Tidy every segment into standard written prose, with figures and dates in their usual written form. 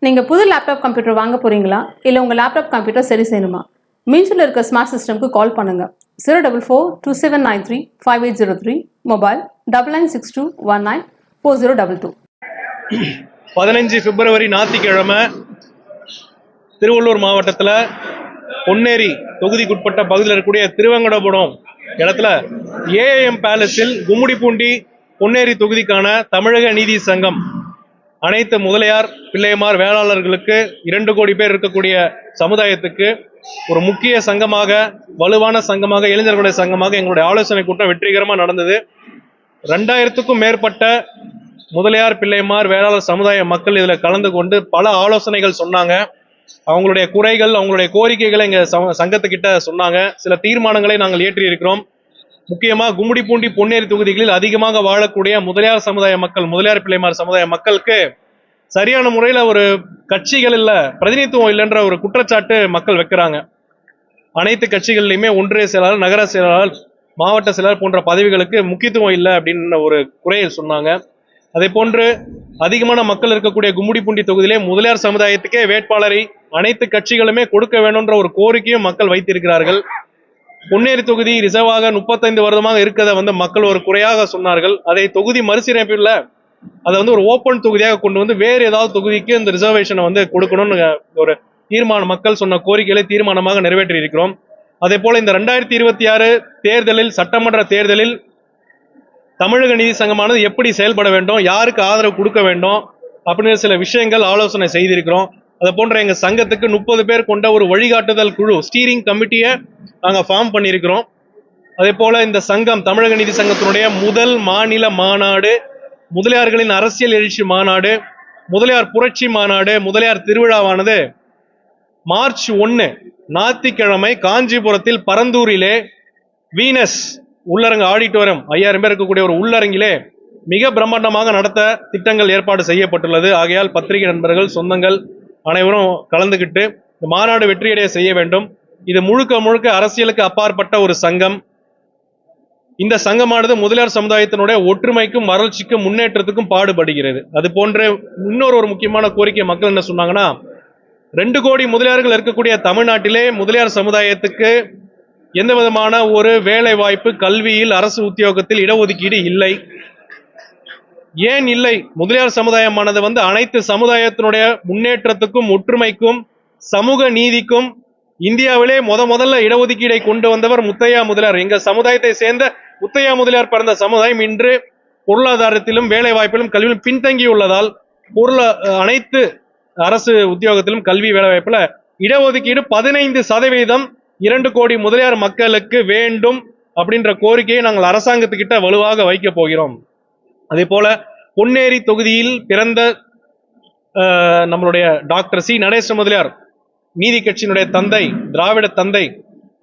நீங்கள் புது laptop computer வாங்க போகிறீங்களா இல்லை உங்கள் லேப்டாப் கம்ப்யூட்டர் சரி செய்யணுமா? மீன்ஸில் இருக்க ஸ்மார்ட் சிஸ்டம்க்கு கால் பண்ணுங்கள். 04427935803, மொபைல் 9962194022. 15 பிப்ரவரி ஞாயிற்றுக்கிழமை திருவள்ளூர் மாவட்டத்தில் பொன்னேரி தொகுதிக்குட்பட்ட பகுதியில் இருக்கக்கூடிய திருவங்கடபுரம் இடத்துல ஏஎம் பேலஸில் கும்மிடிப்பூண்டி பொன்னேரி தொகுதிக்கான தமிழக நீதி சங்கம் அனைத்து முதலியார் பிள்ளைமார் வேளாளர்களுக்கு 2 கோடி பேர் இருக்கக்கூடிய சமுதாயத்துக்கு ஒரு முக்கிய சங்கமாக, வலுவான சங்கமாக, இளைஞர்களுடைய சங்கமாக எங்களுடைய ஆலோசனை கூட்டம் வெற்றிகரமாக நடந்தது. 2000க்கும் மேற்பட்ட முதலியார் பிள்ளைமார் வேளாளர் சமுதாய மக்கள் இதில் கலந்து கொண்டு பல ஆலோசனைகள் சொன்னாங்க. அவங்களுடைய குறைகள், அவங்களுடைய கோரிக்கைகளை எங்க சங்கத்துக்கிட்ட சொன்னாங்க. சில தீர்மானங்களை நாங்கள் ஏற்றி இருக்கிறோம். முக்கியமா கும்மிடிப்பூண்டி பொன்னேரி தொகுதிகளில் அதிகமாக வாழக்கூடிய முதலியார் சமுதாய மக்கள், முதலியார் பிள்ளைமார் சமுதாய மக்களுக்கு சரியான முறையில ஒரு கட்சிகள் இல்ல, பிரதிநிதித்துவம் இல்லைன்ற ஒரு குற்றச்சாட்டு மக்கள் வைக்கிறாங்க. அனைத்து கட்சிகள்லையுமே ஒன்றிய செயலாளர், நகர செயலாளர், மாவட்ட செயலாளர் போன்ற பதவிகளுக்கு முக்கியத்துவம் இல்லை அப்படின்னு ஒரு குறையை சொன்னாங்க. அதே போன்று அதிகமான மக்கள் இருக்கக்கூடிய கும்மிடிப்பூண்டி தொகுதியிலே முதலியார் சமுதாயத்துக்கே வேட்பாளரை அனைத்து கட்சிகளுமே கொடுக்க வேணும்ன்ற ஒரு கோரிக்கையும் மக்கள் வைத்திருக்கிறார்கள். பொன்னேரி தொகுதி ரிசர்வாக 35 வருடமாக இருக்கிறத மக்கள் ஒரு குறையாக சொன்னார்கள். அதை தொகுதி மறுசீரமைப்பில் அதை ஒரு ஓப்பன் தொகுதியாக கொண்டு வந்து வேறு ஏதாவது தொகுதிக்கு இந்த ரிசர்வேஷனை கொடுக்கணும்னு ஒரு தீர்மானம், மக்கள் சொன்ன கோரிக்கைகளை தீர்மானமாக நிறைவேற்றி இருக்கிறோம். அதே போல இந்த 2026 தேர்தலில், சட்டமன்ற தேர்தலில் தமிழக நீதி சங்கமானது எப்படி செயல்பட வேண்டும், யாருக்கு ஆதரவு கொடுக்க வேண்டும் அப்படின்னு சில விஷயங்கள் ஆலோசனை செய்திருக்கிறோம். அதை போன்ற எங்க சங்கத்துக்கு 30 பேர் கொண்ட ஒரு வழிகாட்டுதல் குழு, ஸ்டீரிங் கமிட்டியை நாங்கள் ஃபார்ம் பண்ணியிருக்கிறோம். அதே போல இந்த சங்கம், தமிழக நீதி சங்கத்தினுடைய முதல் மாநில மாநாடு, முதலியார்களின் அரசியல் எழுச்சி மாநாடு, முதலியார் புரட்சி மாநாடு, முதலியார் திருவிழாவானது மார்ச் 1 ஞாயிற்றுக்கிழமை காஞ்சிபுரத்தில் பரந்தூரிலே வீனஸ் உள்ளரங்கு ஆடிட்டோரியம் 5000 பேர் இருக்கக்கூடிய ஒரு உள்ளரங்கிலே மிக பிரம்மாண்டமாக நடத்த திட்டங்கள் ஏற்பாடு செய்யப்பட்டுள்ளது. ஆகையால் பத்திரிகை நண்பர்கள், சொந்தங்கள் அனைவரும் கலந்துகிட்டு இந்த மாநாடு வெற்றியடைய செய்ய வேண்டும். இது முழுக்க முழுக்க அரசியலுக்கு அப்பாற்பட்ட ஒரு சங்கம். இந்த சங்கமானது முதலியார் சமுதாயத்தினுடைய ஒற்றுமைக்கும், வளர்ச்சிக்கும், முன்னேற்றத்துக்கும் பாடுபடுகிறது. அது போன்ற இன்னொரு முக்கியமான கோரிக்கை மக்கள் என்ன சொன்னாங்கன்னா, 2 கோடி முதலியார்கள் இருக்கக்கூடிய தமிழ்நாட்டிலே முதலியார் சமுதாயத்துக்கு எந்த விதமான ஒரு வேலை வாய்ப்பு, கல்வியில், அரசு உத்தியோகத்தில் இடஒதுக்கீடு இல்லை. ஏன் இல்லை? முதலியார் சமுதாயமானது அனைத்து சமுதாயத்தினுடைய முன்னேற்றத்துக்கும், ஒற்றுமைக்கும், சமூக நீதிக்கும் இந்தியாவிலே முதல்ல இடஒதுக்கீடை கொண்டு வந்தவர் முத்தையா முதலியார். எங்க சமுதாயத்தை சேர்ந்த முத்தையா முதலியார் பிறந்த சமுதாயம் இன்று பொருளாதாரத்திலும், வேலை வாய்ப்பிலும், கல்வியிலும் பின்தங்கியுள்ளதால் அனைத்து அரசு உத்தியோகத்திலும், கல்வி, வேலை வாய்ப்புல இடஒதுக்கீடு 15% 2 கோடி முதலியார் மக்களுக்கு வேண்டும் அப்படின்ற கோரிக்கையை நாங்கள் அரசாங்கத்துக்கிட்ட வலுவாக வைக்க போகிறோம். அதே போல பொன்னேரி தொகுதியில் பிறந்த நம்மளுடைய டாக்டர் சி நடேச முதலியார், நீதி கட்சியினுடைய தந்தை, திராவிட தந்தை,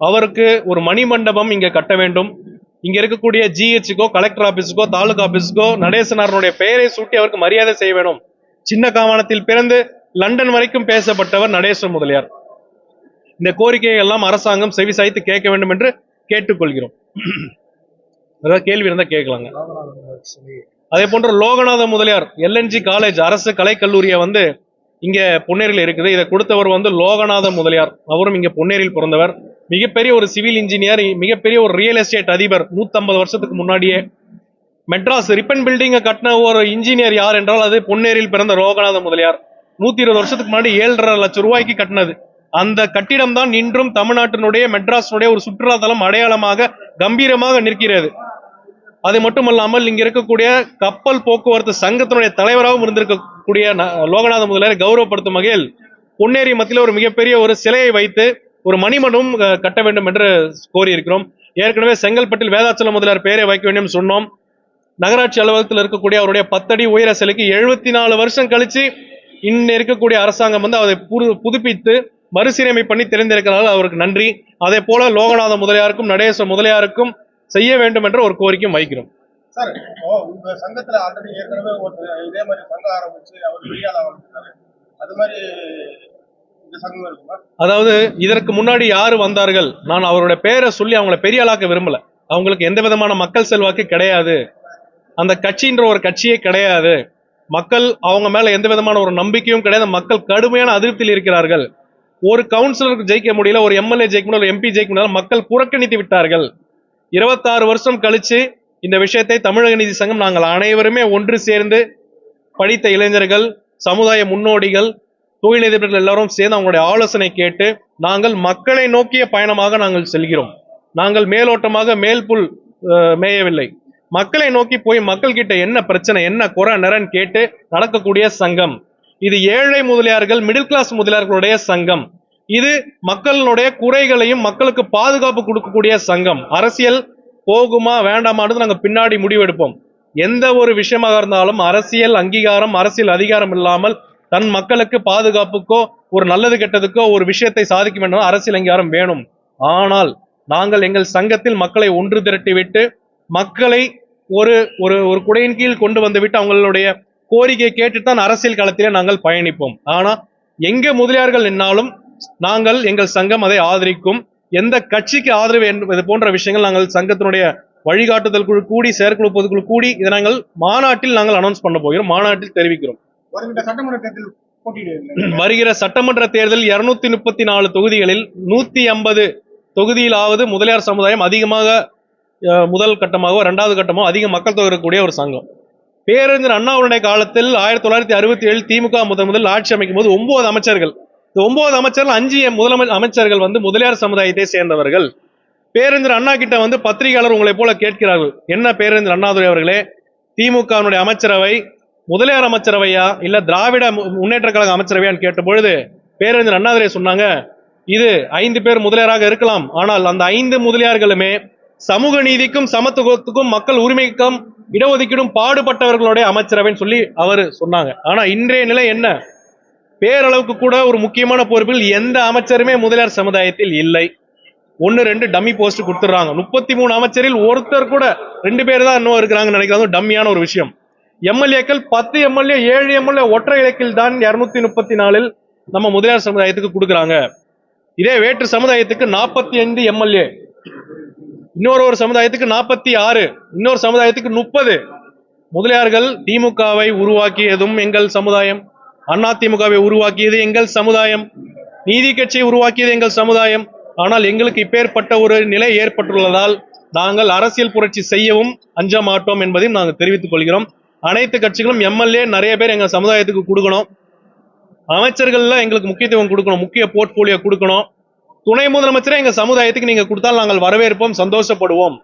அவருக்கு ஒரு மணிமண்டபம் இங்க கட்ட வேண்டும். இங்க இருக்கக்கூடிய ஜிஹெச்சுக்கோ, கலெக்டர் ஆபீஸுக்கோ, தாலுகா ஆபீஸுக்கோ நடேசனாருடைய பெயரை சூட்டி அவருக்கு மரியாதை செய்ய வேண்டும். சின்ன காவானத்தில் பிறந்து லண்டன் வரைக்கும் பேசப்பட்டவர் நடேச முதலியார். இந்த கோரிக்கையை எல்லாம் அரசாங்கம் செவிசாய்த்து கேட்க வேண்டும் என்று கேட்டுக்கொள்கிறோம். அதாவது கேள்வி இருந்தா கேட்கலாங்க. அதே போன்ற லோகநாத முதலியார் LNG காலேஜ், அரசு கலைக்கல்லூரியை இங்க பொன்னேரியில் இருக்குது. இதை கொடுத்தவர் லோகநாத முதலியார். அவரும் இங்க பொன்னேரியில் பிறந்தவர். மிகப்பெரிய ஒரு சிவில் இன்ஜினியர், மிகப்பெரிய ஒரு ரியல் எஸ்டேட் அதிபர். 150 வருஷத்துக்கு முன்னாடியே மெட்ராஸ் ரிப்பன் பில்டிங்கை கட்டின ஒரு இன்ஜினியர் யார் என்றால் அது பொன்னேரியில் பிறந்த லோகநாத முதலியார். 120 வருஷத்துக்கு முன்னாடி 7.5 லட்சம் ரூபாய்க்கு கட்டினது. அந்த கட்டிடம் தான் இன்றும் தமிழ்நாட்டினுடைய, மெட்ராஸினுடைய ஒரு சுற்றுலாத்தலம் அடையாளமாக கம்பீரமாக நிற்கிறது. அது மட்டுமல்லாமல் இங்க இருக்கக்கூடிய கப்பல் போக்குவரத்து சங்கத்தினுடைய தலைவராகவும் இருந்திருக்கக்கூடிய லோகநாத முதலியாரை கௌரவப்படுத்தும் வகையில் பொன்னேரி மத்தியில் ஒரு மிகப்பெரிய ஒரு சிலையை வைத்து ஒரு மணிமண்டபம் கட்ட வேண்டும் என்று கோரியிருக்கிறோம். ஏற்கனவே செங்கல்பட்டில் வேதாச்சல முதலியார் பெயரை வைக்க வேண்டும் சொன்னோம். நகராட்சி அலுவலகத்தில் இருக்கக்கூடிய அவருடைய 10 அடி உயர சிலைக்கு 74 வருஷம் கழிச்சு இன்னும் இருக்கக்கூடிய அரசாங்கம் அதை புதுப்பித்து மறுசீரமை பண்ணி தெரிந்திருக்கிறார்கள். அவருக்கு நன்றி. அதே போல லோகநாத முதலியாருக்கும், நடேச முதலியாருக்கும் செய்ய வேண்டும் என்ற ஒரு கோரிக்கையும் வைக்கிறோம். சார், உங்க சங்கத்துல ஆல்ரெடி ஏற்கனவே இதே மாதிரி சங்கம் ஆரம்பிச்சு அவர் பெரியாளா வளர்ந்தாரு. அது மாதிரி இந்த சங்கம் இருக்குமா? அதாவது இதற்கு முன்னாடி யாரு வந்தார்கள், நான் அவருடைய பேரை சொல்லி அவங்கள பெரியாளாக்க விரும்பல. அவங்களுக்கு எந்த விதமான மக்கள் செல்வாக்கு கிடையாது. அந்த கட்சின்ற ஒரு கட்சியே கிடையாது. மக்கள் அவங்க மேல எந்த விதமான ஒரு நம்பிக்கையும் கிடையாது. மக்கள் கடுமையான அதிருப்தியில் இருக்கிறார்கள். ஒரு கவுன்சிலருக்கு ஜெயிக்க முடியல, ஒரு எம்எல்ஏ ஜெயிக்க முடியல, ஒரு எம்பி ஜெயிக்க முடியல, மக்கள் புறக்கணித்து விட்டார்கள். 26 வருஷம் கழிச்சு இந்த விஷயத்தை தமிழக நீதி சங்கம் நாங்கள் அனைவருமே ஒன்று சேர்ந்து படித்த இளைஞர்கள், சமுதாய முன்னோடிகள், தொழிலதிபர்கள் எல்லாரும் சேர்ந்து அவங்களுடைய ஆலோசனை கேட்டு நாங்கள் மக்களை நோக்கிய பயணமாக நாங்கள் செல்கிறோம். நாங்கள் மேலோட்டமாக மேல்புல் மேயவில்லை. மக்களை நோக்கி போய் மக்கள் கிட்ட என்ன பிரச்சனை, என்ன குறை நிறன்னு கேட்டு நடக்கக்கூடிய சங்கம் இது. ஏழை முதலியார்கள், மிடில் கிளாஸ் முதலியார்களுடைய சங்கம் இது. மக்களுடைய குறைகளையும் மக்களுக்கு பாதுகாப்பு கொடுக்கக்கூடிய சங்கம். அரசியல் போகுமா வேண்டாமான்னு நாங்க பின்னாடி முடிவெடுப்போம். எந்த ஒரு விஷயமாக இருந்தாலும் அரசியல் அங்கீகாரம், அரசியல் அதிகாரம் இல்லாமல் தன் மக்களுக்கு பாதுகாப்புக்கோ ஒரு நல்லது கெட்டதுக்கோ ஒரு விஷயத்தை சாதிக்க வேண்டும், அரசியல் அங்கீகாரம் வேணும். ஆனால் நாங்கள் எங்கள் சங்கத்தில் மக்களை ஒன்று திரட்டிவிட்டு மக்களை ஒரு ஒரு ஒரு குடையின் கீழ் கொண்டு வந்து விட்டு அவங்களுடைய கோரிக்கையை கேட்டுத்தான் அரசியல் களத்திலே நாங்கள் பயணிப்போம். ஆனா எங்க முதலியார்கள் என்னாலும் நாங்கள் எங்கள் சங்கம் அதை ஆதரிக்கும். எந்த கட்சிக்கு ஆதரவு என்பது போன்ற விஷயங்கள் நாங்கள் சங்கத்தினுடைய வழிகாட்டுதல் குழு கூடி, செயற்குழு பொதுக்குழு கூடி இதை நாங்கள் மாநாட்டில் நாங்கள் அனௌன்ஸ் பண்ண போகிறோம், மாநாட்டில் தெரிவிக்கிறோம். வருகிற சட்டமன்ற தேர்தல் 234 தொகுதிகளில் 150 தொகுதியிலாவது முதலியார் சமுதாயம் அதிகமாக முதல் கட்டமாகவோ இரண்டாவது கட்டமோ அதிக மக்கள் தொகை இருக்கக்கூடிய ஒரு சங்கம். பேரறிஞர் அண்ணாவுடைய காலத்தில் 1967 திமுக முதல் ஆட்சி அமைக்கும் போது 9 அமைச்சர்கள், 9 அமைச்சர்கள் 5 அமைச்சர்கள் முதலியார் சமுதாயத்தை சேர்ந்தவர்கள். பேரறிஞர் அண்ணா கிட்ட பத்திரிகையாளர் உங்களை போல கேட்கிறார்கள், என்ன பேரறிஞர் அண்ணாதுரை அவர்களே, திமுக அமைச்சரவை முதலியார் அமைச்சரவையா இல்ல திராவிட முன்னேற்ற கழக அமைச்சரவையான்னு கேட்ட பொழுது பேரறிஞர் அண்ணாதுரை சொன்னாங்க, இது 5 பேர் முதலியாராக இருக்கலாம், ஆனால் அந்த 5 முதலியார்களுமே சமூக நீதிக்கும் சமத்துவத்துக்கும் மக்கள் உரிமைக்கும் இடஒதுக்கீடும் பாடுபட்டவர்களுடைய அமைச்சரவைன்னு சொல்லி அவர் சொன்னாங்க. ஆனா இன்றைய நிலை என்ன? பேரளவுக்கு கூட ஒரு முக்கியமான பொறுப்பில் எந்த அமைச்சருமே முதலியார் சமுதாயத்தில் இல்லை. 1-2 டம்மி போஸ்ட் கொடுத்துறாங்க. 33 அமைச்சரில் ஒருத்தர் கூட 2 பேர் தான் இன்னும் இருக்கிறாங்கன்னு நினைக்கிறாங்க. டம்மியான ஒரு விஷயம். எம்எல்ஏக்கள் 10 எம்எல்ஏ 7 எம்எல்ஏ ஒற்றை இலக்கில் தான் 234 நம்ம முதலியார் சமுதாயத்துக்கு கொடுக்குறாங்க. இதே வேற்று சமுதாயத்துக்கு 45 எம்எல்ஏ, இன்னொரு சமுதாயத்துக்கு 46, இன்னொரு சமுதாயத்துக்கு 30. முதலியார்கள் திமுகவை உருவாக்கியதும் எங்கள் சமுதாயம், அதிமுகவை உருவாக்கியது எங்கள் சமுதாயம், நீதி கட்சியை உருவாக்கியது எங்கள் சமுதாயம். ஆனால் எங்களுக்கு இப்பேற்பட்ட ஒரு நிலை ஏற்பட்டுள்ளதால் நாங்கள் அரசியல் புரட்சி செய்யவும் அஞ்ச மாட்டோம் என்பதையும் நாங்கள் தெரிவித்துக் கொள்கிறோம். அனைத்து கட்சிகளும் எம்எல்ஏ நிறைய பேர் எங்க சமுதாயத்துக்கு கொடுக்கணும், அமைச்சர்கள்ல எங்களுக்கு முக்கியத்துவம் கொடுக்கணும், முக்கிய போர்ட்போலியோ கொடுக்கணும். துணை முதலமைச்சரே எங்க சமுதாயத்துக்கு நீங்க கொடுத்தால் நாங்கள் வரவேற்போம், சந்தோஷப்படுவோம்.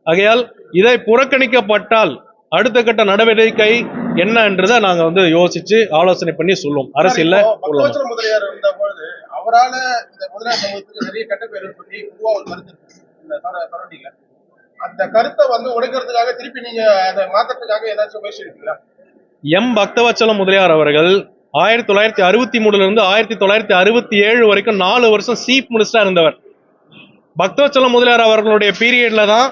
ஆகையால் இதை புறக்கணிக்கப்பட்டால் அடுத்த கட்ட நடவடிக்கை என்ன என்றதை நாங்க யோசிச்சு ஆலோசனை பண்ணி சொல்லுவோம். அரசியல்ல முதலியார் இருந்த பொழுது அவரால் இந்த முதலியார் சமூகத்துக்கு நிறைய கெட்ட பேர் சொல்லி பொதுவா ஒரு கருத்து இந்த அந்த கருத்தை உடைக்கிறதுக்காக திருப்பி நீங்க அதை மாற்றத்துக்காக ஏதாச்சும் முயற்சி இருக்கீங்களா? எம் பக்தவச்சலம் முதலியார் அவர்கள் 1963 இருந்து 1967 வரைக்கும் 4 வருஷம் சீஃப் மினிஸ்டரா இருந்தவர். பக்தவச்சலம் முதலியார் அவர்களுடைய பீரியட்ல தான்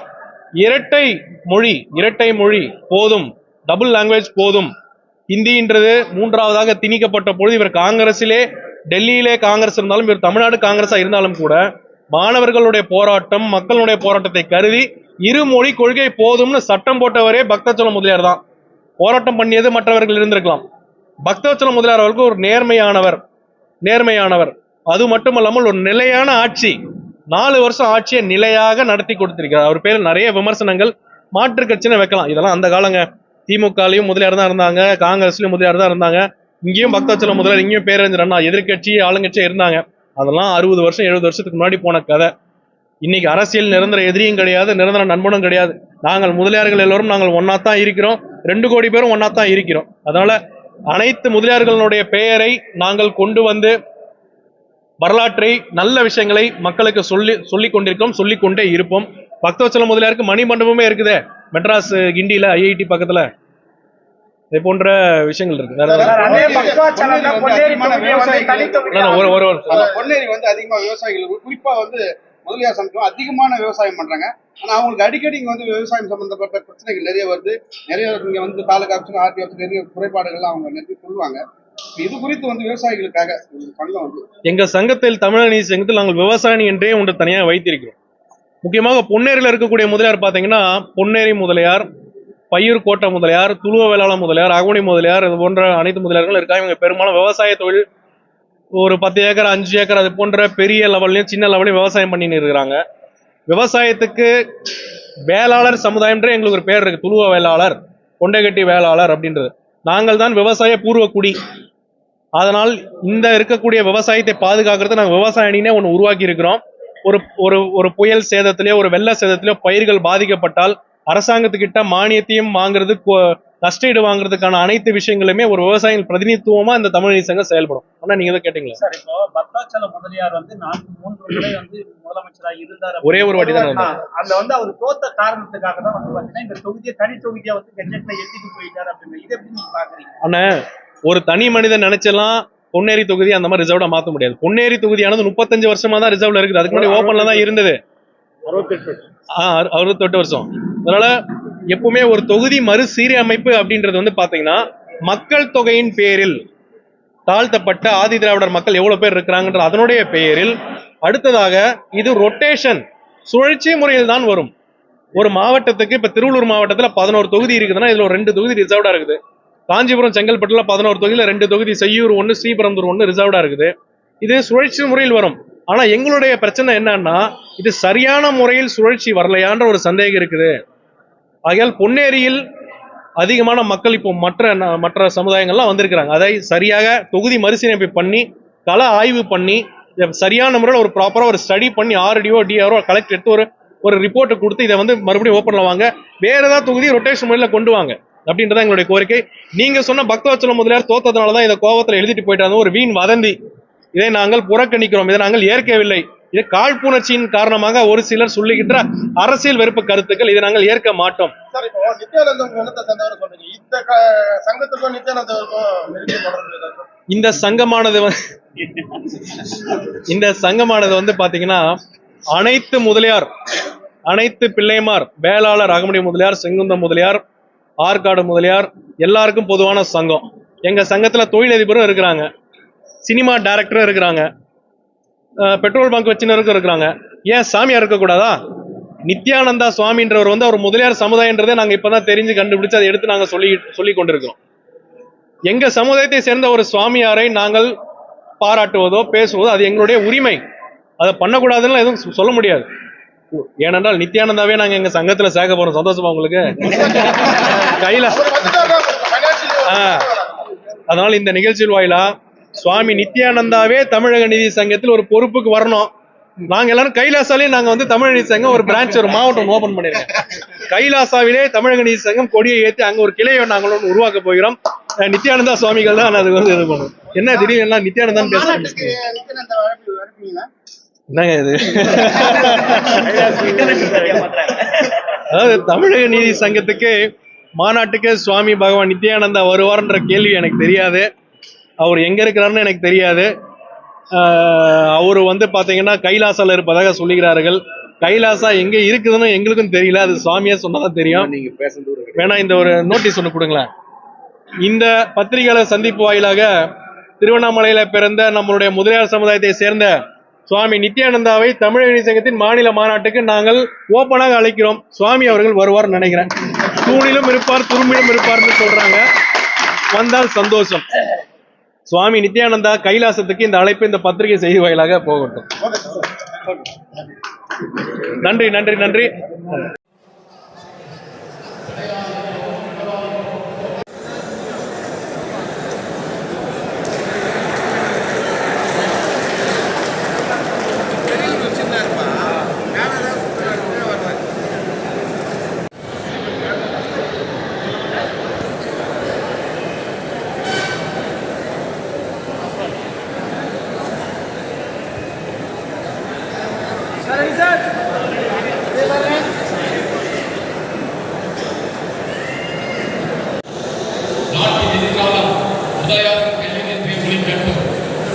இரட்டை மொழி போதும், டபுள் லாங்குவேஜ் போதும், ஹிந்தின்றது 3ஆவதாக திணிக்கப்பட்ட பொழுது இவர் காங்கிரஸிலே, டெல்லியிலே காங்கிரஸ் இருந்தாலும் இவர் தமிழ்நாடு காங்கிரஸா இருந்தாலும் கூட மாணவர்களுடைய போராட்டம், மக்களுடைய போராட்டத்தை கருதி இருமொழி கொள்கை போதும்னு சட்டம் போட்டவரே பக்தவச்சலம் முதலியார் தான். போராட்டம் பண்ணியது மற்றவர்கள் இருந்திருக்கலாம். பக்தவச்சலம் முதலியார் அவர்கள் ஒரு நேர்மையானவர். அது மட்டுமல்லாமல் ஒரு நிலையான ஆட்சி, 4 வருஷம் ஆட்சியை நிலையாக நடத்தி கொடுத்திருக்கிறார். அவர் பேர் நிறைய விமர்சனங்கள், மாற்று கட்சின்னு வைக்கலாம். இதெல்லாம் அந்த காலங்க. திமுகலையும் முதலியார் தான் இருந்தாங்க, காங்கிரஸ்லயும் முதலியார் தான் இருந்தாங்க, இங்கேயும் பக்தவச்சலம் முதலியார், இங்கேயும் பேரறிஞர் அண்ணா எதிர்கட்சி ஆளுங்கட்சியா இருந்தாங்க. அதெல்லாம் 60 வருஷம் 70 வருஷத்துக்கு முன்னாடி போன கதை. இன்னைக்கு அரசியல் நிரந்தர எதிரியும் கிடையாது, நிரந்தர நண்பனும் கிடையாது. நாங்கள் முதலியார்கள் எல்லோரும் நாங்கள் ஒன்னாத்தான் இருக்கிறோம், 2 கோடி பேரும் ஒன்னாத்தான் இருக்கிறோம். அதனால அனைத்து முதலியார்களுடைய பெயரை நாங்கள் கொண்டு வரலாற்றை, நல்ல விஷயங்களை மக்களுக்கு சொல்லிக் கொண்டிருக்கோம், சொல்லிக் கொண்டே இருப்போம். பக்தவச்சலம் முதலியாருக்கு மணிமண்டபமே இருக்குதே மெட்ராஸ் கிண்டியில, ஐஐடி பக்கத்துல. இது போன்ற விஷயங்கள் இருக்கு. பொன்னேரி அதிகமா விவசாயிகள், குறிப்பா முதலியார் சங்கம் அதிகமான விவசாயம் பண்றாங்க. ஆனா அவங்களுக்கு அடிக்கடி இங்க விவசாயம் சம்பந்தப்பட்ட பிரச்சனைகள் நிறைய வருது. நிறைய இங்க தாலுகா ஆஃபீஸ், ஆர்டி ஆஃபீஸ் நிறைய குறைபாடுகள் அவங்க நிறைய சொல்லுவாங்க. இது குறித்து விவசாயிகளுக்காக சங்கம் எங்க சங்கத்தில், தமிழக நீதி சங்கத்தில் நாங்கள் விவசாயி என்றே ஒன்று தனியாக வைத்திருக்கிறோம். முக்கியமாக பொன்னேரியில் இருக்கக்கூடிய முதலியார் பாத்தீங்கன்னா, பொன்னேரி முதலியார், பையூர் கோட்டை முதலியார், துளுவ வேளாள முதலியார், அகமுனி முதலியார், இது போன்ற அனைத்து முதலியார்களும் இருக்காங்க. இவங்க பெரும்பாலும் விவசாய தொழில் ஒரு 10 ஏக்கர் 5 ஏக்கர் அது போன்ற பெரிய லெவல்லையும் சின்ன லெவலையும் விவசாயம் பண்ணின்னு இருக்கிறாங்க. விவசாயத்துக்கு வேளாளர் சமுதாயம்ன்ற எங்களுக்கு ஒரு பேர் இருக்கு, துளுவ வேளாளர், கொண்டைகட்டி வேளாளர் அப்படின்றது. நாங்கள் தான் விவசாய பூர்வ குடி. அதனால் இந்த இருக்கக்கூடிய விவசாயத்தை பாதுகாக்கிறது நாங்கள் விவசாய அணினே ஒன்று உருவாக்கி இருக்கிறோம். ஒரு ஒரு ஒரு புயல் சேதத்திலேயோ ஒரு வெள்ள சேதத்திலேயோ பயிர்கள் பாதிக்கப்பட்டால் அரசாங்கத்துக்கிட்ட மானியத்தையும் வாங்குறது, நஷ்டஈடு வாங்குறதுக்கான அனைத்து விஷயங்களுமே ஒரு விவசாயிகள் பிரதிநிதித்துவமா இந்த தமிழ் நீதி சங்கம் செயல்படும். ஆனா நீங்க தான் கேட்டீங்களா சார்? இப்போ பக்தாச்சல முதலியார் வந்து 3 முறை வந்து முதலமைச்சரா இருந்தார். ஒரே ஒரு வாட்டி தான் அந்த வந்து அவர் தோத்த காரணத்துக்காக தான் வந்து பாத்தீங்கன்னா இந்த தொகுதியை தனி தொகுதியா வந்து கெஜெட்ல எழுதிட்டு போயிட்டாரு அப்படின்னு. இதை எப்படி நீங்க பாக்குறீங்க? ஆனா ஒரு தனி மனிதன் நினைச்செல்லாம் பொன்னேரி தொகுதி அந்த மாதிரி ரிசர்வ்டா மாத்த முடியாது. பொன்னேரி தொகுதியானது 35 வருஷமா தான் ரிசர்வ்ல இருக்குது. அதுக்கு முன்னாடி ஓப்பன்ல தான் இருந்தது. 68 வருஷம். அதனால எப்பவுமே ஒரு தொகுதி மறுசீரமைப்பு அப்படின்றது வந்து பாத்தீங்கன்னா மக்கள் தொகையின் பேரில் தாழ்த்தப்பட்ட ஆதி திராவிடர் மக்கள் எவ்வளவு பேர் இருக்கிறாங்கன்ற அதனுடைய பெயரில் அடுத்ததாக இது ரொட்டேஷன் சுழற்சி முறையில் தான் வரும். ஒரு மாவட்டத்துக்கு இப்ப திருவள்ளூர் மாவட்டத்துல 11 தொகுதி இருக்குதுன்னா இதுல ஒரு 2 தொகுதி ரிசர்வ்டா இருக்குது. காஞ்சிபுரம் செங்கல்பட்டுல 11 தொகுதியில 2 தொகுதி, செய்யூர் 1, ஸ்ரீபெரும்புதூர் 1 ரிசர்வ்டா இருக்குது. இது சுழற்சி முறையில் வரும். ஆனா எங்களுடைய பிரச்சனை என்னன்னா இது சரியான முறையில் சுழற்சி வரலையான்ற ஒரு சந்தேகம் இருக்குது. ஆகையால் பொன்னேரியில் அதிகமான மக்கள் இப்போ மற்ற சமுதாயங்கள்லாம் வந்திருக்கிறாங்க. அதை சரியாக தொகுதி மறுசீரமைப்பு பண்ணி கள ஆய்வு பண்ணி சரியான முறையில் ஒரு ப்ராப்பரா ஒரு ஸ்டடி பண்ணி ஆர்டிஓ டிஆர்ஓ கலெக்ட் எடுத்து ஒரு ரிப்போர்ட்டை கொடுத்து இதை வந்து மறுபடியும் ஓப்பன்ல வாங்க, வேற ஏதாவது தொகுதி ரொட்டேஷன் முறையில் கொண்டு வாங்க அப்படின்றத எங்களுடைய கோரிக்கை. நீங்க சொன்ன பக்தவச்சல முதலியார் தோத்ததுனாலதான் இந்த கோபத்துல எழுதிட்டு போயிட்டாங்க ஒரு வீண் வதந்தி. இதை நாங்கள் புறக்கணிக்கிறோம், இதை நாங்கள் ஏற்கவில்லை. இது காழ்ப்புணர்ச்சியின் காரணமாக ஒரு சிலர் சொல்லுகின்ற அரசியல் வெறுப்பு கருத்துக்கள், இதை நாங்கள் ஏற்க மாட்டோம். இந்த சங்கமானது வந்து பாத்தீங்கன்னா அனைத்து முதலியார், அனைத்து பிள்ளைமார், வேளாளர், அகமுடி முதலியார், செங்குந்த முதலியார், ஆற்காடு முதலியார் எல்லாருக்கும் பொதுவான சங்கம். எங்க சங்கத்துல தொழிலதிபரும் இருக்கிறாங்க, சினிமா டைரக்டரும் இருக்கிறாங்க, பெட்ரோல் பங்க் வச்சினருக்கும் இருக்கிறாங்க. ஏன் சாமியார் இருக்கக்கூடாதா? நித்யானந்தா சுவாமின்றவர் வந்து அவர் முதலியார் சமுதாயன்றதை நாங்க இப்பதான் தெரிஞ்சு கண்டுபிடிச்சு அதை எடுத்து நாங்க சொல்லி கொண்டிருக்கிறோம். எங்க சமுதாயத்தை சேர்ந்த ஒரு சுவாமியாரை நாங்கள் பாராட்டுவதோ பேசுவதோ அது எங்களுடைய உரிமை. அதை பண்ணக்கூடாதுன்னு எதுவும் சொல்ல முடியாது. ஏனென்றால் நித்யானந்தாவே நாங்க எங்க சங்கத்துல சேர்க்க போறோம். சந்தோஷமா உங்களுக்கு? கையில அதனால இந்த நிகழ்ச்சியில் வாயிலா சுவாமி நித்யானந்தாவே தமிழக நீதி சங்கத்தில் ஒரு பொறுப்புக்கு வரணும். நாங்க எல்லாரும் கைலாசாலே நாங்க வந்து தமிழக நீதி சங்கம் ஒரு பிரான்ச், ஒரு மாவட்டம் ஓபன் பண்ணிருக்கோம். கைலாசாவிலே தமிழக நீதி சங்கம் கொடியை ஏற்றி அங்க ஒரு கிளையை நாங்கள் உருவாக்க போகிறோம். நித்யானந்தா சுவாமிகள் தான் அது வந்து இது பண்ணும். என்ன திடீர்னு நித்யானந்தான் பேசுறேன்? என்னங்க இது? அதாவது தமிழக நீதி சங்கத்துக்கு மாநாட்டுக்கு சுவாமி பகவான் நித்யானந்தா வருவார்ன்ற கேள்வி எனக்கு தெரியாது. அவர் எங்க இருக்கிறாருன்னு எனக்கு தெரியாது. அவரு வந்து பாத்தீங்கன்னா கைலாசால இருப்பதாக சொல்லுகிறார்கள். கைலாசா எங்க இருக்குதுன்னு எங்களுக்கும் தெரியல, அது சுவாமியா சொன்னதான் தெரியும். நீங்க வேணா இந்த ஒரு நோட்டீஸ் ஒண்ணு கொடுங்களேன். இந்த பத்திரிகையாளர் சந்திப்பு வாயிலாக திருவண்ணாமலையில பிறந்த நம்மளுடைய முதலியார் சமுதாயத்தை சேர்ந்த சுவாமி நித்யானந்தாவை தமிழக நீதி சங்கத்தின் மாநில மாநாட்டுக்கு நாங்கள் ஓப்பனாக அழைக்கிறோம். சுவாமி அவர்கள் வருவார் நினைக்கிறேன். தூணிலும் இருப்பார், துரும்பிலும் இருப்பார்னு சொல்றாங்க. வந்தால் சந்தோஷம். சுவாமி நித்யானந்தா கைலாசத்துக்கு இந்த அழைப்பு இந்த பத்திரிகை செய்தி வாயிலாக போகட்டும். நன்றி நன்றி நன்றி.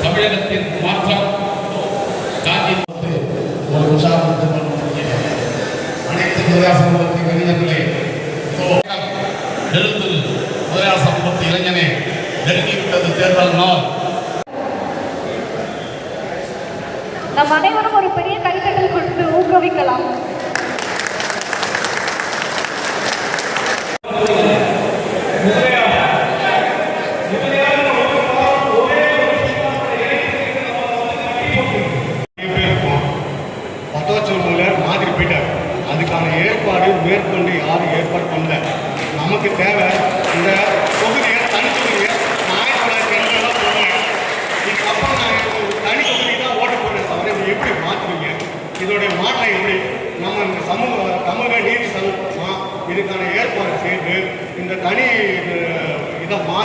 தமிழகத்தின் மாற்றம் ஒரு உற்சாகத்தை அனைத்து முதலியார் சமூகத்தின் கவிஞர்களே, எழுத்து முதலியார் சமூகத்து இளைஞனே, நெருங்கிவிட்டது தேர்தல் நாள். நம் அனைவரும் ஒரு பெரிய கைத்தட்டல் கொடுத்து ஊக்குவிக்கலாம்.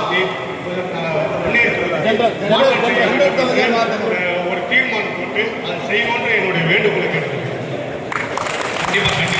சொல்லி ஒரு தீர்மானம் போட்டு அதை செய்யணுன்ற என்னுடைய வேண்டுகோளுக்கு கண்டிப்பாக